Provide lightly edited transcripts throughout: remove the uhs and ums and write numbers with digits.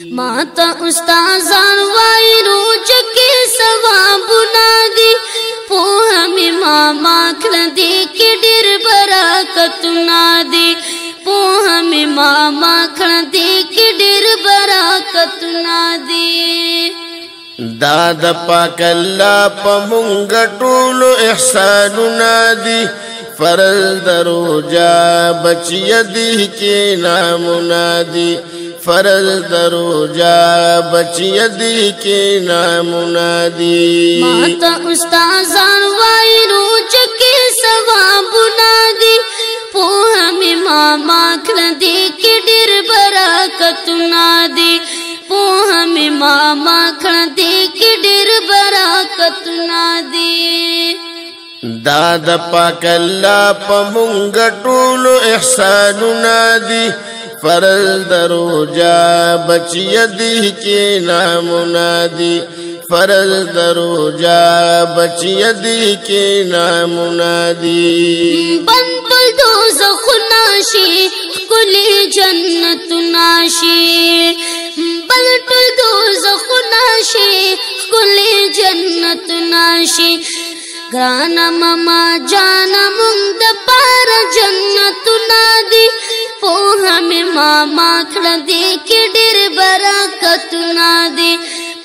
माता उस्ताज़ान वाई रोज के सवाबुना दी पोहा में मामा खन दे के डेर बराकतुना दी पोहा में मामा खन दे के डेर बराकतुना दी। दाद पाक अल्लाह पमुंग टूलो एहसानुना दी फरल दरोजा बचिया दी के नामुना दी फरल दरोजा बचिया दी के नामुना दी। माता उस्ताज़ान वाई रोज के सवाबुना दी पोहा में मामा खन दे के डेर बराकतुना दी पोहा में मामा खन दे के डेर बराकतुना दी। दाद पाक अल्लाह पमुंग टूलो एहसानुना दी फरल दरोजा बचिया दी के नामुना दी फरल दरोजा बचिया दी के नामुना दी। बनबुल दोज़ख नाशी कुली जन्नत नाशी बलटुल दोज़ख नाशी कुली जन्नत नाशी गाना ममा जाना मुंद पार जन्नत नादी पोहा में मामा खन दे के डेर बराकतुना दी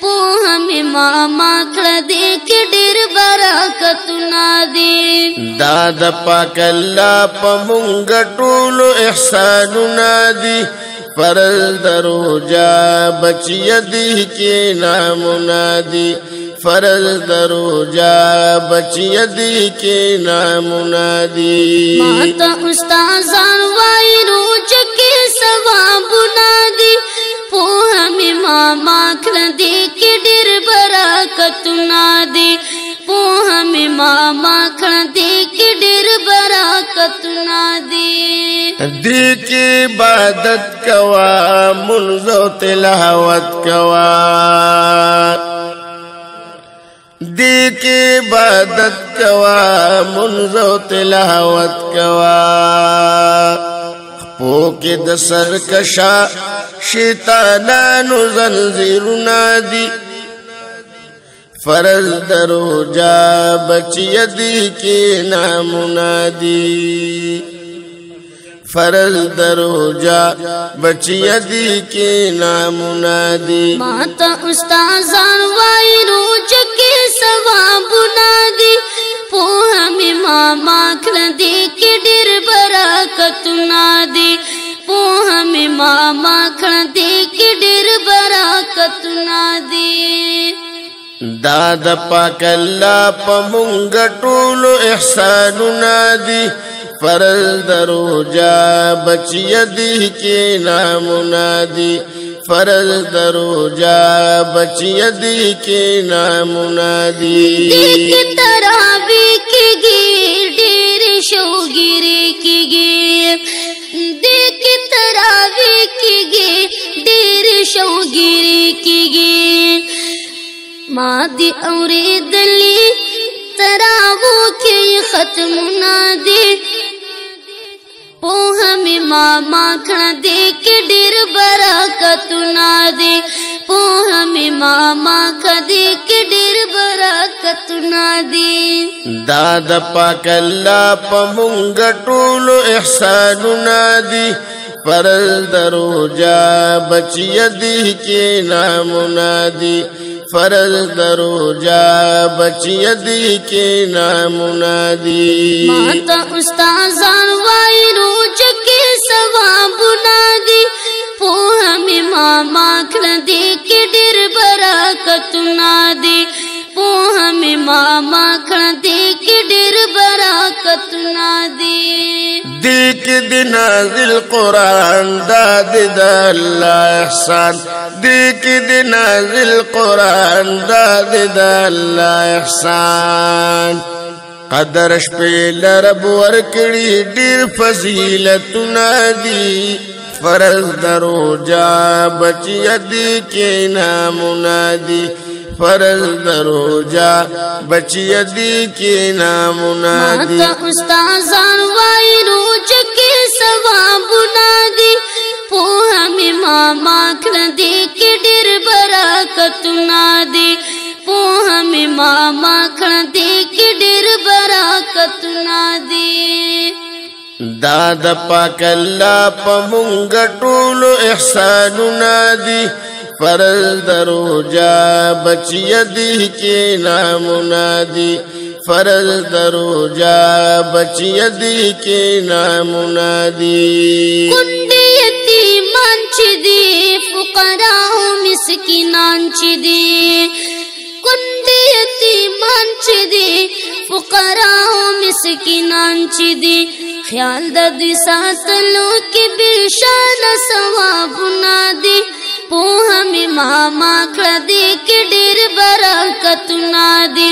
पोहा में मामा खन दे के डेर बराकतुना दी। दाद पाक अल्लाह पमुंग टूलो एहसानुना दी फरल दरोजा बचिया दी के नामुना दी फरल दरोजा बचिया दी के नामुना दी। माता उस्ताज़ान वाई रोज के सवाबुना दी पोहा में मामा खन दे के डेर बराकतुना दी पोहा में मामा खन दे के डेर बराकतुना दी। दी की इबादत कवा मुनज़ो तिलावत कवा दी की इबादत कवा मुनज़ो तिलावत कवा पोके द सरकशा शैतानानु ज़ंजीरुना दी फरल दरोजा बचिया दी के नामुना दी फरल दरोजा बचिया दी के नामुना दी। माता उस्ताज़ान वाई रोज के सवाबुना दी पोहा में मामा खन दे के डेर बराकतुना दी पोहा में मामा खन दे के डेर बराकतुना दी। दाद पाक अल्लाह पमुंग टूलो एहसानुना दी फरल दरोजा बचिया दी के नामुना दी फरल दरोजा बचिया दी के नामुना दी। देख तरावी की गे डेर शौगिरी की गे देख तरावी की गे डेर शौगिरी की गे मादी औरे दली तरावो के खत्म ना दे पोहा में मामा खन दे के डेर बराकतुना दे पोहा में मामा खन दे के डेर बराकतुना दे। दाद पाक अल्लाह पमुंग टूलो एहसानुना दी फरल दरोजा बचिया दी के नामुना दी फरल दरोजा बचिया दी के नामुना दी। माता उस्ताज़ान वाई रोज के सवाबुना दी पोहा में मामा खन दे के डेर बराकतुना दी पोहा में मामा खन दे के डेर बराकतुना दी। दी के दिनाज़िल कुरान दाद अल्लाह एहसान दी के दिनाज़िल कुरान दाद अल्लाह एहसान कदरश पे लरब वरकड़ी डेर फजीलतुना दी फरल दरोजा बचिया दी के नामुना दी फरज दरोजा बचिया दी के नाम मुनादी। माता उस्ताज़ान वाई रोज के सवाब बुनादी پوها می ماما کړه دې کې ډېر برکتونه دي پوها می ماما کړه دې کې ډېر برکتونه دي دا د پاک الله په مونږ ټولو احسانونه دي فرض دروجا بچی دی کې نامونه دي فرض دروجا بچی دی کې نامونه دي کندې یتیمان چې دي فقرا او مسکینان چې دي کندې یتیمان چې دي فقرا او مسکینان چې دي خیال د دې ساتلو کې بشان ثوابونه دي پوها می ماما کړه دې کې ډېر برکتونه دي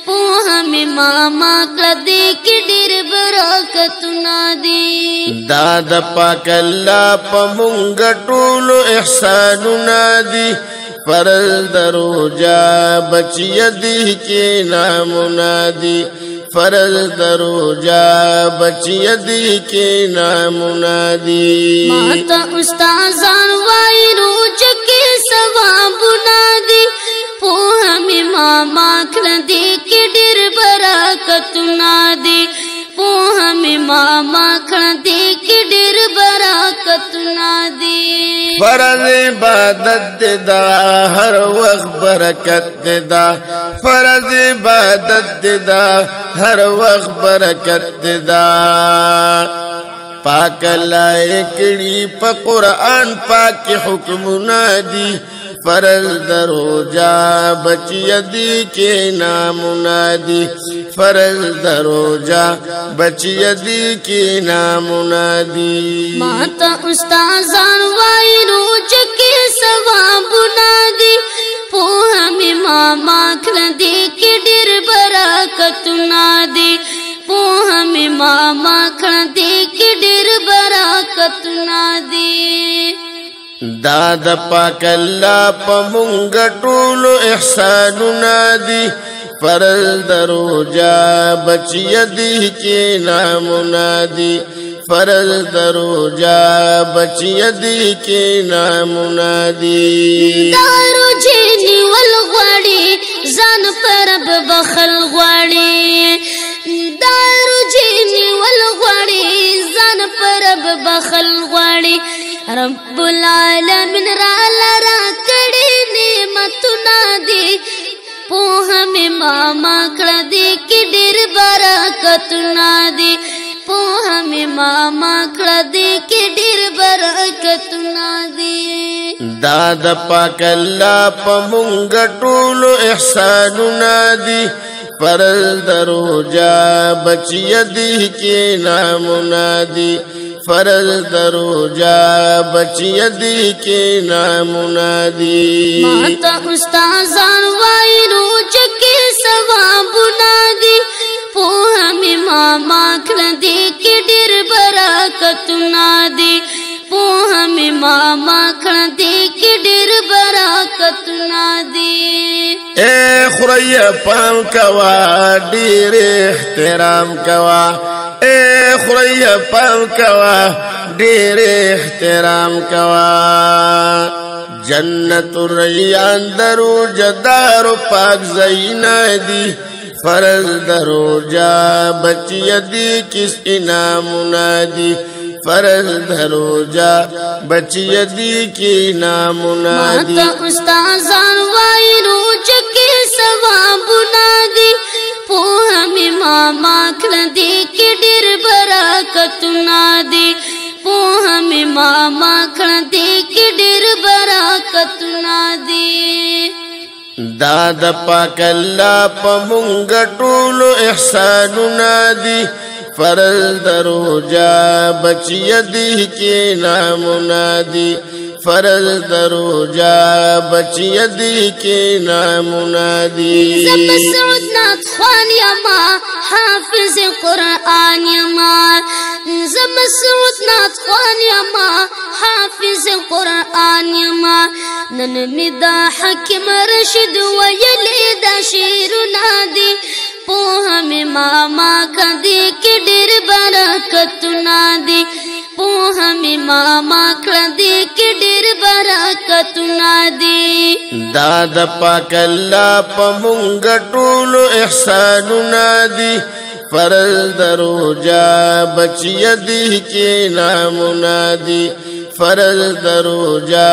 پوها می ماما کړه دې کې ډېر برکتونه دي دا د پاک الله په مونږ ټولو احسانونه دي فرض دروجا بچی دی کې نامونه دي فرض دروجا بچی دی کې نامونه دي ماتا استادان وای روز کې ثوابونه دي پوها می ماما کړه دې کې ډېر برکتونه دي پوها می ماما کړه دې کې ډېر برکتونه دي فرض عبادت دا ہر وقت برکت دا فرض عبادت دا ہر وقت برکت دا پاک لائکڑی پا قرآن پاک حکمنا دی فرض دروجا بچی دی کے نامنا دی فرض دروجا بچی دی کے نامنا دی ماتا استادان وای روز کې ثوابونه دي پوها می ماما کړه دې کې ډېر برکتونه دي پوها می ماما کړه دې کې ډېر برکتونه دي دا د پاک الله په مونږ ټولو احسانونه دي فرض دروجا بچی دی کې نامونه دي فرض دروجا بچی دی کې نامونه دي دارو جنی ول غواړي ځان پر بخل غواړي دارو جنی ول غواړي ځان پر بخل غواړي رب العالمین را لرا کړي نعمتونه دي پوها می ماما کړه دې کې ډېر برکتونه دي پوها می ماما کړه دې کې ډېر برکتونه دي دا د پاک الله په مونږ ټولو احسانونه دي فرض دروجا بچی دی کې نامونه دي فرض دروجا بچی دی کې نامونه دي ماتا استادان وای روز کې ثوابونه دي پوها می ماما کړه دې کې ډېر برکتونه دي پوها می ماما کړه دې کې ډېر برکتونه دي اے خوریا پام کوا ډېر احترام کوا اے خوریا پام کوا ډېر احترام کوا جنت الریان دروجا دارو پاک زینا دی فرض دروجا بچی دی کس انامنا دی فرض دروجا بچی دی کی نامنا دی ماتا استادان وای روز کې ثوابونه دي پوها می ماما کړه دې کې ډېر برکتونه دي پوها می ماما کړه دې کې ډېر برکتونه دي دا د پاک الله په مونږ ټولو احسانونه دي فرض دروجا بچی دی کې نامونه دي فرض دروجا بچی دی کې نامونه دي مسعود نات خوان یما حافظ قرآن یما مسعود نات خوان یما حافظ قرآن یما نن می دا حکیم رشید ویلی دا شیرونه دي पोहा में मामा खदे के डेर बरकत ना दे पोहा में मामा खदे के डेर बरकत ना दे दाद पाक अल्लाह पमुंग टूलो एहसान ना दी फरज दरोजा बचिया दी के नाम मुनादी फरज दरोजा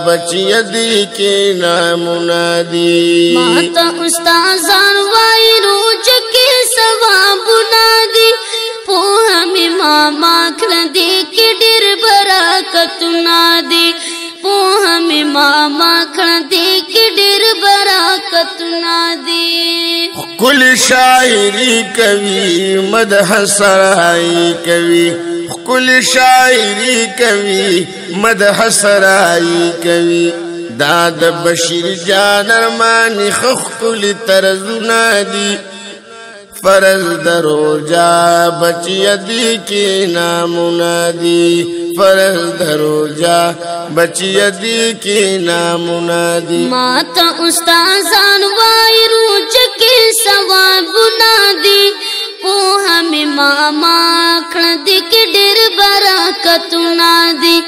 बचिया दी के नाम मुनादी माता उस्ताज़ान वाई रोज के सवाब बुनादी पोहा में मामा खदे के डेर बरकत ना दे पोहा में मामा खदे के डेर बरकत ना दे कुल शायरी कवि मदह सराई कवि कुल शायरी कवि मदह सराई कवि दाद बशीर जानरमानी खुल तरजुना दी फरज दरोजा बचिया दी के नाम मुनादी फरज दरोजा बचिया दी के नाम मुनादी माता उस्ताज़ान वाई रोज के सवाब बुनादी पोहा में मामा खदे के डेर बरकत ना दे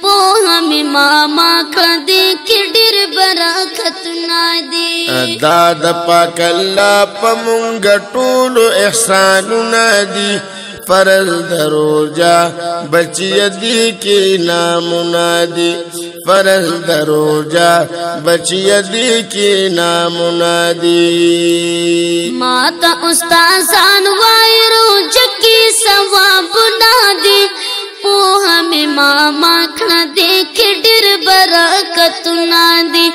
पोहा में मामा खदे के डेर बरकत ना दे दाद पाक अल्लाह पमुंग टूलो एहसान ना दी फरज दरोजा बचिया दी के नाम मुनादी फरज दरोजा बचिया दी के नाम मुनादी माता उस्ताज़ान वाई रोज के सवाब बुनादी पोहा में मामा खदे के डेर बरकत ना दे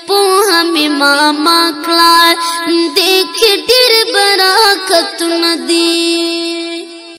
पोहा में मामा खदे के डेर बरकत ना दे।